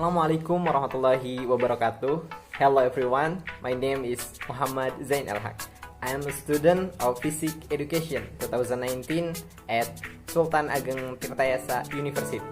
Assalamualaikum warahmatullahi wabarakatuh. Hello everyone, my name is Muhammad Zain Al-Haq. I am a student of Physics Education 2019 at Sultan Ageng Tirtayasa University.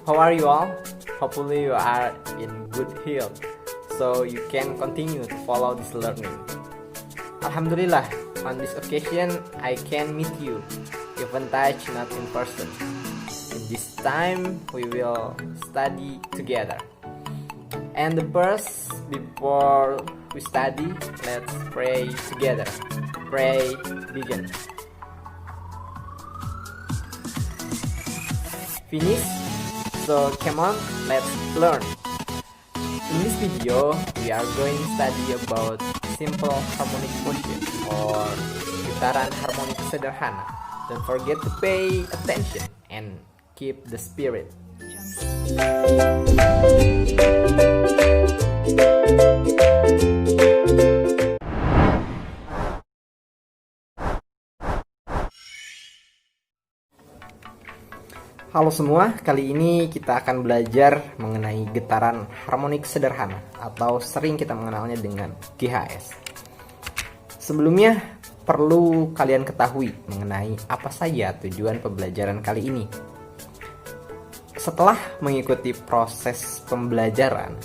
How are you all? Hopefully you are in good health, so you can continue to follow this learning. Alhamdulillah, on this occasion I can meet you, even touch not in person. This time we will study together. And the first, before we study, let's pray together. Pray begin. Finish? So come on, let's learn. In this video, we are going to study about simple harmonic motion or getaran harmonik sederhana. Don't forget to pay attention and keep the spirit. Halo semua, kali ini kita akan belajar mengenai getaran harmonik sederhana atau sering kita mengenalnya dengan GHS. Sebelumnya, perlu kalian ketahui mengenai apa saja tujuan pembelajaran kali ini. Setelah mengikuti proses pembelajaran,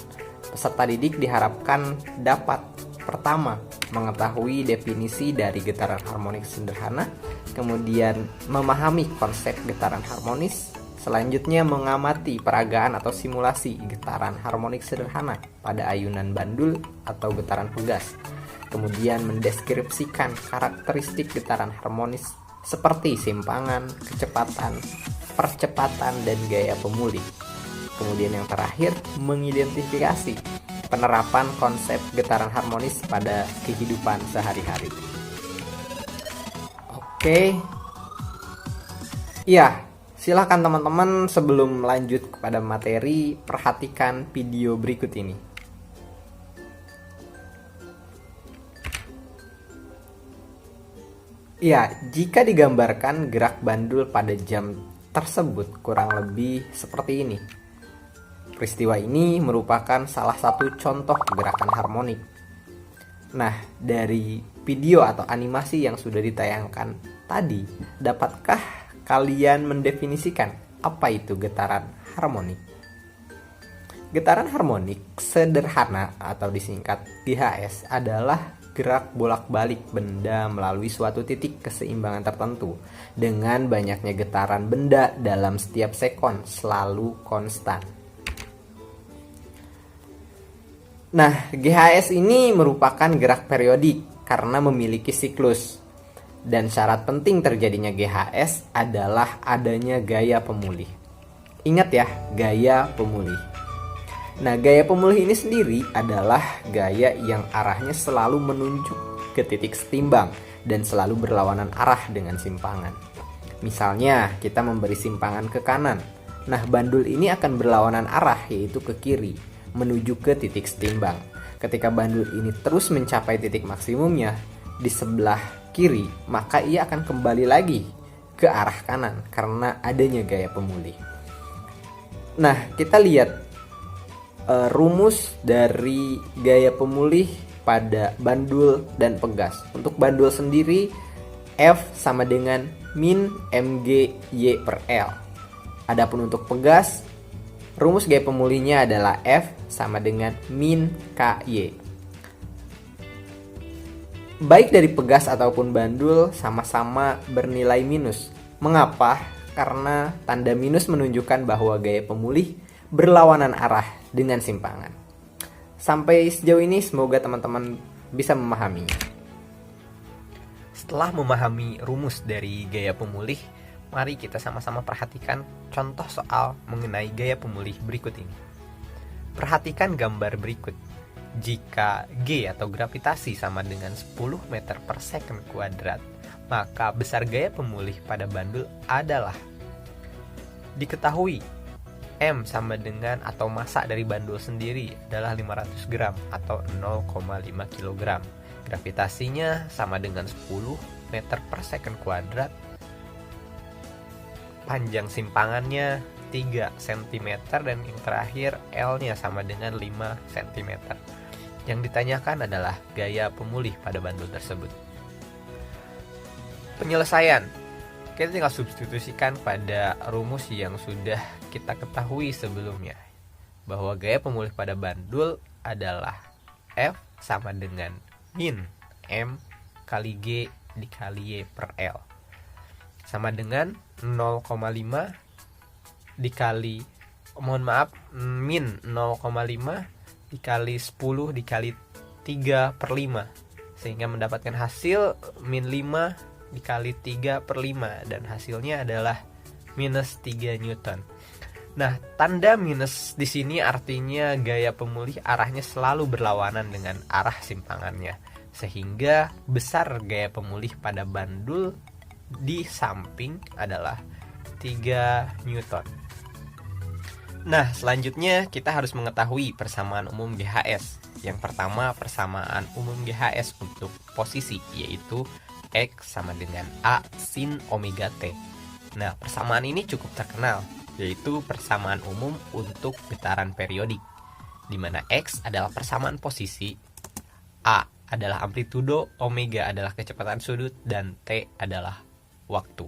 peserta didik diharapkan dapat pertama mengetahui definisi dari getaran harmonik sederhana, kemudian memahami konsep getaran harmonis, selanjutnya mengamati peragaan atau simulasi getaran harmonik sederhana pada ayunan bandul atau getaran pegas, kemudian mendeskripsikan karakteristik getaran harmonis seperti simpangan, kecepatan, percepatan, dan gaya pemulih. Kemudian yang terakhir, mengidentifikasi penerapan konsep getaran harmonis pada kehidupan sehari-hari. Oke. Iya, silakan teman-teman sebelum lanjut kepada materi, perhatikan video berikut ini. Ya, jika digambarkan gerak bandul pada jam tersebut kurang lebih seperti ini. Peristiwa ini merupakan salah satu contoh gerakan harmonik. Nah, dari video atau animasi yang sudah ditayangkan tadi, dapatkah kalian mendefinisikan apa itu getaran harmonik? Getaran harmonik sederhana atau disingkat GHS adalah gerak bolak-balik benda melalui suatu titik keseimbangan tertentu dengan banyaknya getaran benda dalam setiap sekon selalu konstan. Nah, GHS ini merupakan gerak periodik karena memiliki siklus. Dan syarat penting terjadinya GHS adalah adanya gaya pemulih. Ingat ya, gaya pemulih. Nah, gaya pemulih ini sendiri adalah gaya yang arahnya selalu menunjuk ke titik setimbang dan selalu berlawanan arah dengan simpangan. Misalnya, kita memberi simpangan ke kanan. Nah, bandul ini akan berlawanan arah, yaitu ke kiri, menuju ke titik setimbang. Ketika bandul ini terus mencapai titik maksimumnya di sebelah kiri, maka ia akan kembali lagi ke arah kanan karena adanya gaya pemulih. Nah, kita lihat rumus dari gaya pemulih pada bandul dan pegas. Untuk bandul sendiri, F sama dengan min mg y per L. Adapun untuk pegas, rumus gaya pemulihnya adalah F sama dengan min ky. Baik dari pegas ataupun bandul sama-sama bernilai minus. Mengapa? Karena tanda minus menunjukkan bahwa gaya pemulih berlawanan arah dengan simpangan. Sampai sejauh ini semoga teman-teman bisa memahaminya. Setelah memahami rumus dari gaya pemulih, mari kita sama-sama perhatikan contoh soal mengenai gaya pemulih berikut ini. Perhatikan gambar berikut. Jika G atau gravitasi sama dengan 10 meter per second kuadrat, maka besar gaya pemulih pada bandul adalah, diketahui M sama dengan atau massa dari bandul sendiri adalah 500 gram atau 0,5 kg. Gravitasinya sama dengan 10 meter per second kuadrat. Panjang simpangannya 3 cm, dan yang terakhir L-nya sama dengan 5 cm. Yang ditanyakan adalah gaya pemulih pada bandul tersebut. Penyelesaian, kita tinggal substitusikan pada rumus yang sudah kita ketahui sebelumnya, bahwa gaya pemulih pada bandul adalah F sama dengan min M kali G dikali Y per L, sama dengan 0,5 dikali, min 0,5 dikali 10 dikali 3 per 5, sehingga mendapatkan hasil min 5 dikali 3 per 5, dan hasilnya adalah minus 3 Newton. Nah, tanda minus di sini artinya gaya pemulih arahnya selalu berlawanan dengan arah simpangannya, sehingga besar gaya pemulih pada bandul di samping adalah 3 Newton. Nah, selanjutnya kita harus mengetahui persamaan umum GHS. Yang pertama, persamaan umum GHS untuk posisi, yaitu X sama dengan A sin omega T. Nah, persamaan ini cukup terkenal, yaitu persamaan umum untuk getaran periodik, di mana X adalah persamaan posisi, A adalah amplitudo, omega adalah kecepatan sudut, dan T adalah waktu.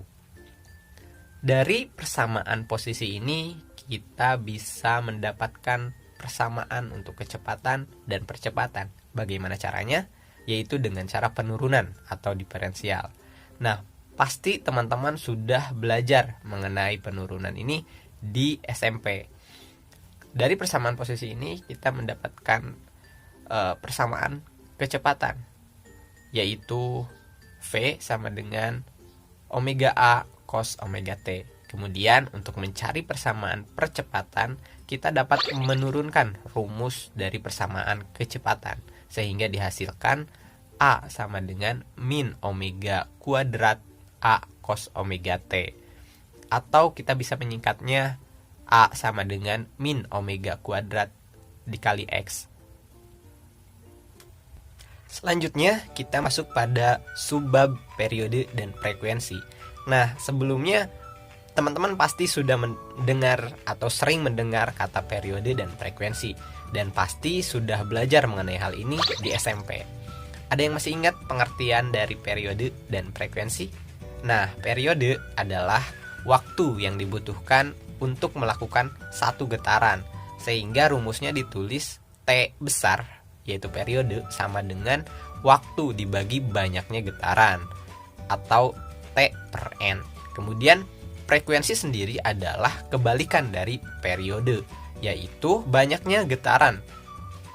Dari persamaan posisi ini, kita bisa mendapatkan persamaan untuk kecepatan dan percepatan. Bagaimana caranya? Yaitu dengan cara penurunan atau diferensial. Nah, pasti teman-teman sudah belajar mengenai penurunan ini di SMP. Dari persamaan posisi ini kita mendapatkan persamaan kecepatan, yaitu V sama dengan omega A cos omega T. Kemudian untuk mencari persamaan percepatan, kita dapat menurunkan rumus dari persamaan kecepatan, sehingga dihasilkan A sama dengan min omega kuadrat A cos omega T. Atau kita bisa menyingkatnya A sama dengan min omega kuadrat dikali X. Selanjutnya kita masuk pada subbab periode dan frekuensi. Nah, sebelumnya teman-teman pasti sudah mendengar atau sering mendengar kata periode dan frekuensi, dan pasti sudah belajar mengenai hal ini di SMP. Ada yang masih ingat pengertian dari periode dan frekuensi? Nah, periode adalah waktu yang dibutuhkan untuk melakukan satu getaran, sehingga rumusnya ditulis T besar, yaitu periode, sama dengan waktu dibagi banyaknya getaran, atau T per N. Kemudian frekuensi sendiri adalah kebalikan dari periode, yaitu banyaknya getaran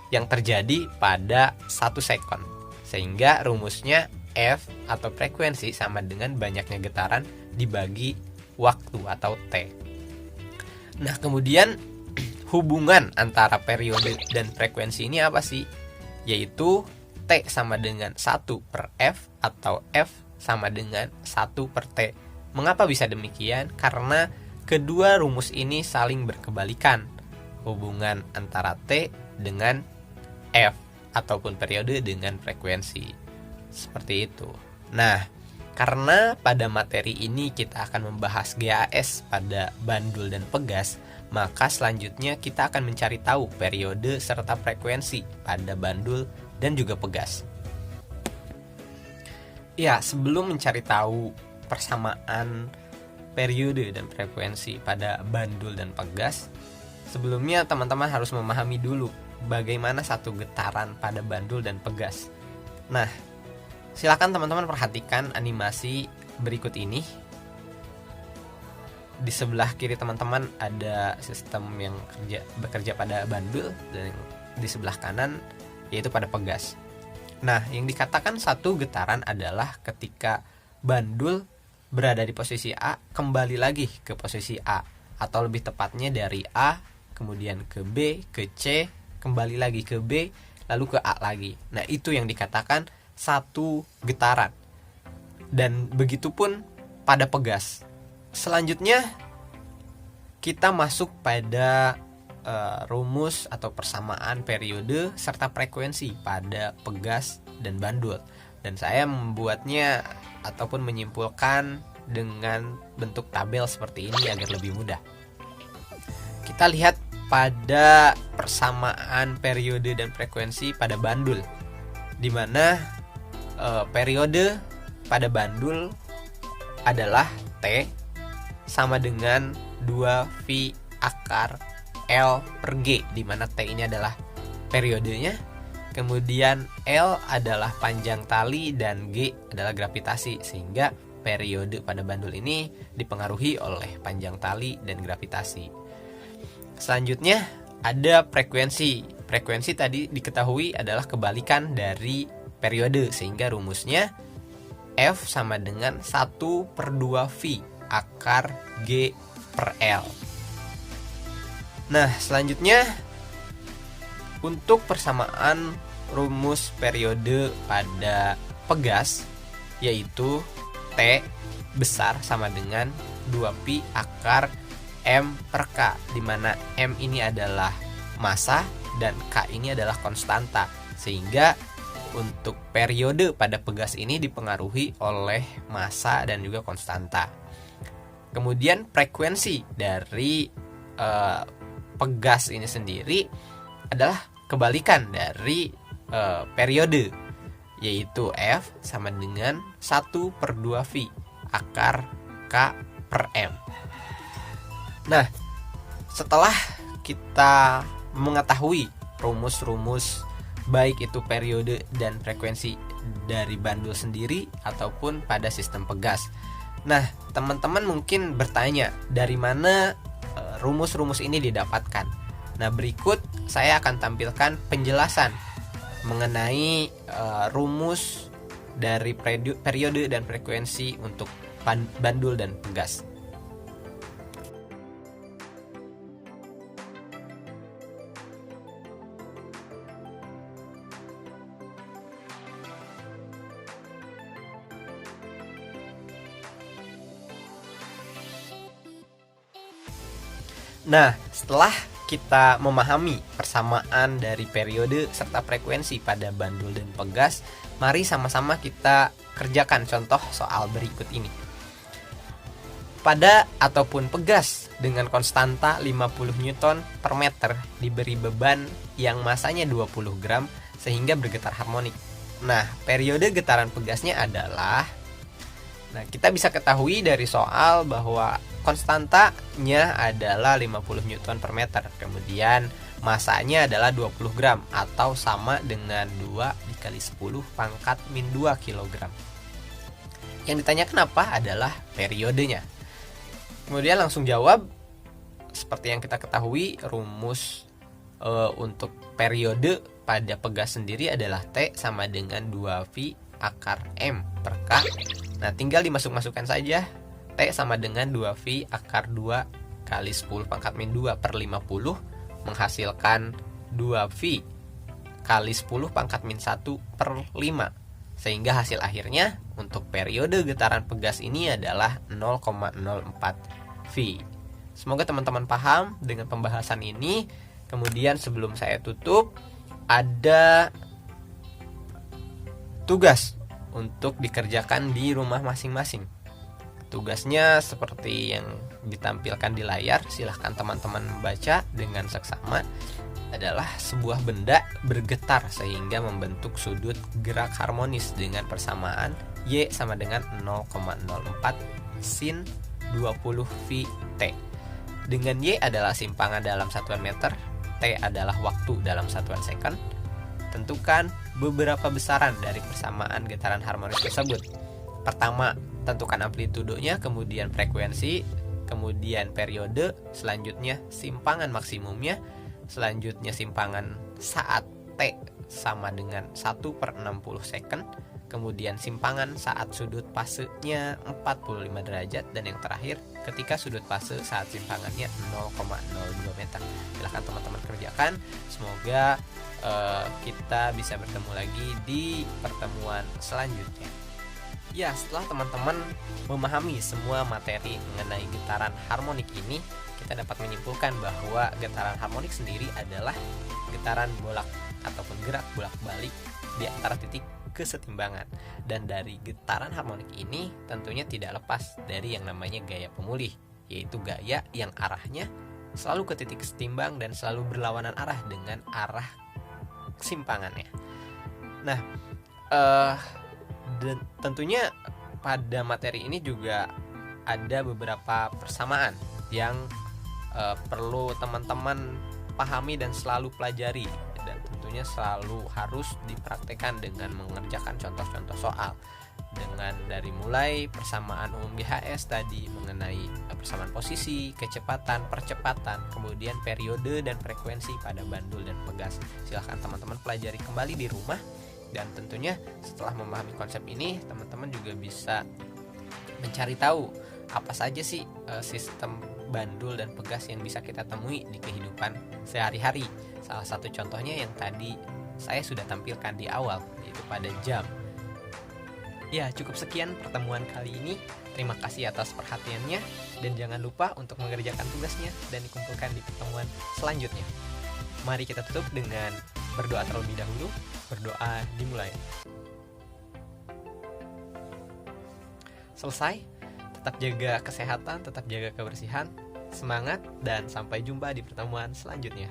yang terjadi pada 1 sekon. Sehingga rumusnya F atau frekuensi sama dengan banyaknya getaran dibagi waktu atau T. Nah, kemudian hubungan antara periode dan frekuensi ini apa sih? Yaitu T sama dengan 1 per F atau F sama dengan 1 per T. Mengapa bisa demikian? Karena kedua rumus ini saling berkebalikan, hubungan antara T dengan F ataupun periode dengan frekuensi. Seperti itu. Nah, karena pada materi ini kita akan membahas GHS pada bandul dan pegas, maka selanjutnya kita akan mencari tahu periode serta frekuensi pada bandul dan juga pegas. Ya, sebelum mencari tahu persamaan periode dan frekuensi pada bandul dan pegas, sebelumnya teman-teman harus memahami dulu bagaimana satu getaran pada bandul dan pegas. Nah, silakan teman-teman perhatikan animasi berikut ini. Di sebelah kiri teman-teman ada sistem yang bekerja pada bandul, dan di sebelah kanan yaitu pada pegas. Nah, yang dikatakan satu getaran adalah ketika bandul berada di posisi A kembali lagi ke posisi A, atau lebih tepatnya dari A kemudian ke B, ke C, kembali lagi ke B, lalu ke A lagi. Nah, itu yang dikatakan satu getaran. Dan begitupun pada pegas. Selanjutnya kita masuk pada rumus atau persamaan periode serta frekuensi pada pegas dan bandul. Dan saya membuatnya ataupun menyimpulkan dengan bentuk tabel seperti ini agar lebih mudah. Kita lihat pada persamaan periode dan frekuensi pada bandul, di mana periode pada bandul adalah T sama dengan 2V akar L per G, di mana T ini adalah periodenya, kemudian L adalah panjang tali dan G adalah gravitasi, sehingga periode pada bandul ini dipengaruhi oleh panjang tali dan gravitasi. Selanjutnya ada frekuensi. Frekuensi tadi diketahui adalah kebalikan dari periode, sehingga rumusnya F sama dengan 1/2V akar G per L. Nah, selanjutnya untuk persamaan rumus periode pada pegas, yaitu T besar sama dengan 2Pi akar M per K, di mana M ini adalah massa dan K ini adalah konstanta, sehingga untuk periode pada pegas ini dipengaruhi oleh massa dan juga konstanta. Kemudian frekuensi dari pegas ini sendiri adalah kebalikan dari periode, yaitu F sama dengan 1/2V akar K per M. Nah, setelah kita mengetahui rumus-rumus baik itu periode dan frekuensi dari bandul sendiri ataupun pada sistem pegas. Nah, teman-teman mungkin bertanya, dari mana rumus-rumus ini didapatkan? Nah, berikut saya akan tampilkan penjelasan mengenai rumus dari periode dan frekuensi untuk bandul dan pegas. Nah, setelah kita memahami persamaan dari periode serta frekuensi pada bandul dan pegas, mari sama-sama kita kerjakan contoh soal berikut ini. Pada ataupun pegas dengan konstanta 50 Newton per meter diberi beban yang masanya 20 gram sehingga bergetar harmonik. Nah, periode getaran pegasnya adalah, nah, kita bisa ketahui dari soal bahwa konstantanya adalah 50 Newton per meter. Kemudian masanya adalah 20 gram atau sama dengan 2 dikali 10 pangkat min 2 kg. Yang ditanyakan apa adalah periodenya. Kemudian langsung jawab. Seperti yang kita ketahui, rumus untuk periode pada pegas sendiri adalah T sama dengan 2V akar M per K. Nah, tinggal dimasuk-masukkan saja. T sama dengan 2V akar 2 kali 10 pangkat min 2 per 50 menghasilkan 2V kali 10 pangkat min 1 per 5, sehingga hasil akhirnya untuk periode getaran pegas ini adalah 0,04 V. Semoga teman-teman paham dengan pembahasan ini. Kemudian sebelum saya tutup, ada tugas untuk dikerjakan di rumah masing-masing. Tugasnya seperti yang ditampilkan di layar, silahkan teman-teman membaca dengan seksama. Adalah sebuah benda bergetar sehingga membentuk sudut gerak harmonis dengan persamaan Y sama dengan 0,04 sin 20 VT. Dengan Y adalah simpangan dalam satuan meter, T adalah waktu dalam satuan second. Tentukan beberapa besaran dari persamaan getaran harmonis tersebut. Pertama, tentukan amplitudenya, kemudian frekuensi, kemudian periode, selanjutnya simpangan maksimumnya, selanjutnya simpangan saat T sama dengan 1/60 second, kemudian simpangan saat sudut fasenya 45 derajat, dan yang terakhir ketika sudut fase saat simpangannya 0,02 meter. Silahkan teman-teman kerjakan. Semoga kita bisa bertemu lagi di pertemuan selanjutnya. Ya, setelah teman-teman memahami semua materi mengenai getaran harmonik ini, kita dapat menyimpulkan bahwa getaran harmonik sendiri adalah getaran bolak ataupun gerak bolak-balik di antara titik kesetimbangan. Dan dari getaran harmonik ini tentunya tidak lepas dari yang namanya gaya pemulih, yaitu gaya yang arahnya selalu ke titik setimbang dan selalu berlawanan arah dengan arah kesimpangannya. Nah, tentunya pada materi ini juga ada beberapa persamaan yang perlu teman-teman pahami dan selalu pelajari, dan tentunya selalu harus dipraktekkan dengan mengerjakan contoh-contoh soal, dengan dari mulai persamaan umum GHS tadi mengenai persamaan posisi, kecepatan, percepatan, kemudian periode dan frekuensi pada bandul dan pegas. Silahkan teman-teman pelajari kembali di rumah, dan tentunya setelah memahami konsep ini teman-teman juga bisa mencari tahu apa saja sih sistem bandul dan pegas yang bisa kita temui di kehidupan sehari-hari. Salah satu contohnya yang tadi saya sudah tampilkan di awal, yaitu pada jam. Ya, cukup sekian pertemuan kali ini. Terima kasih atas perhatiannya, dan jangan lupa untuk mengerjakan tugasnya dan dikumpulkan di pertemuan selanjutnya. Mari kita tutup dengan berdoa terlebih dahulu. Berdoa dimulai. Selesai. Tetap jaga kesehatan, tetap jaga kebersihan. Semangat, dan sampai jumpa di pertemuan selanjutnya.